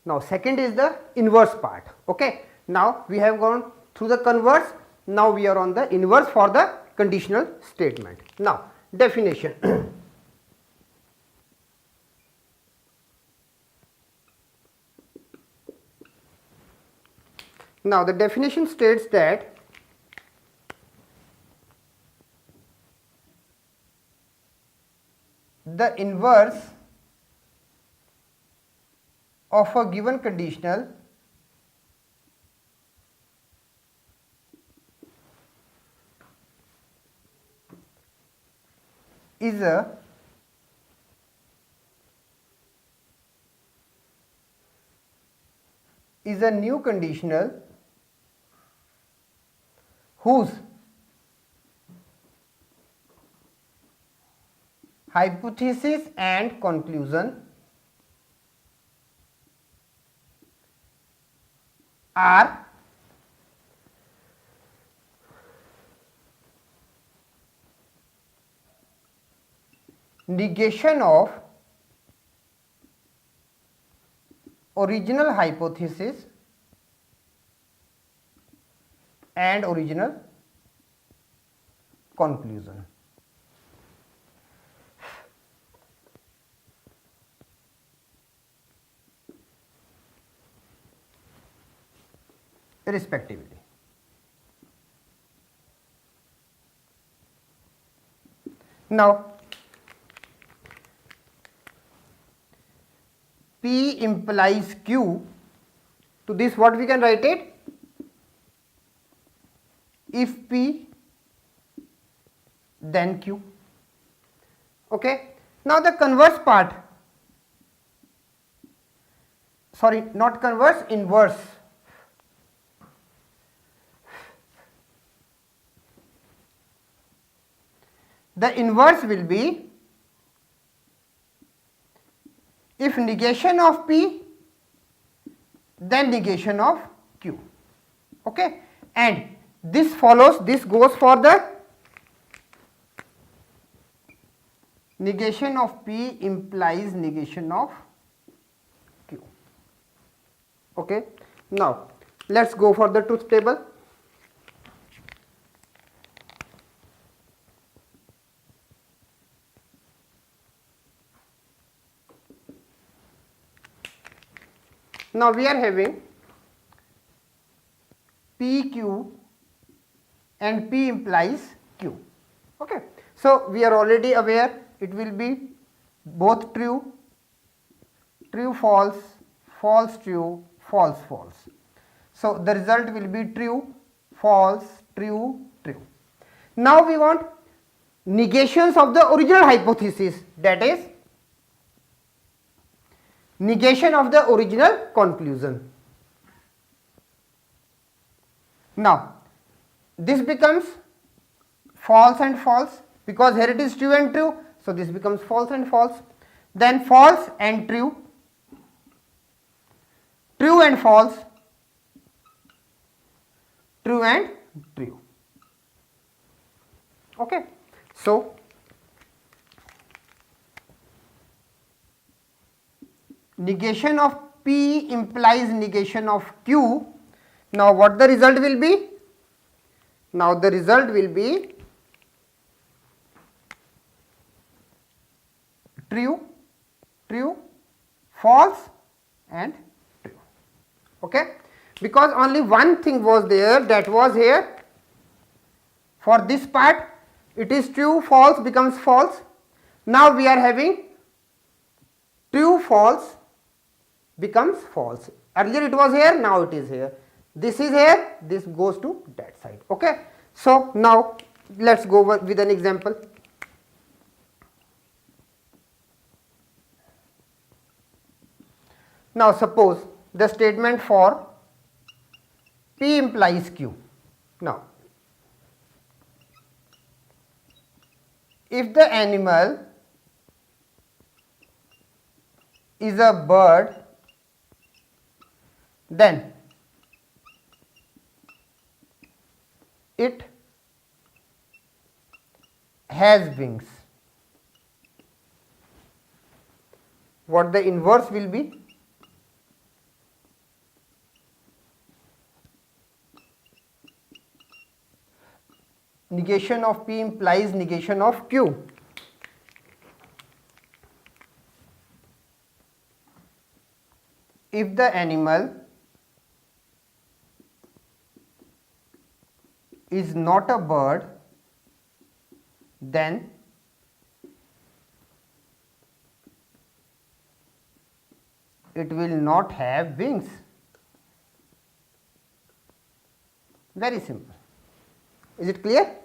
Now second is the inverse part. Okay. Now we have gone through the converse. Now we are on the inverse for the conditional statement. Now definition. Now the definition states that the inverse of a given conditional is a new conditional whose hypothesis and conclusion are negation of original hypothesis and original conclusion. Respectively. Now P implies Q. To this what we can write it? If P then Q. Okay. Now the converse part, sorry, not converse, inverse. The inverse will be if negation of P then negation of Q. Okay. And this follows, this goes for the negation of P implies negation of Q. Okay. Now let us go for the truth table. Now we are having PQ and P implies Q. Okay. So we are already aware it will be both true, true false, false true, false false. So the result will be true, false, true, true. Now we want negations of the original hypothesis, that is negation of the original conclusion. Now this becomes false and false because here it is true and true, so this becomes false and false. Then false and true, true and false, true and true. Okay. So negation of P implies negation of Q. Now what the result will be? Now the result will be true, true, false and true. Okay. Because only one thing was there, that was here. For this part it is true, false becomes false. Now we are having true, false becomes false. Earlier it was here, now it is here. This is here, this goes to that side. Okay. So now let us go with an example. Now suppose the statement for P implies Q. Now if the animal is a bird, then it has wings. What the inverse will be? negation of P implies negation of Q. If the animal is not a bird, then it will not have wings. Very simple. Is it clear?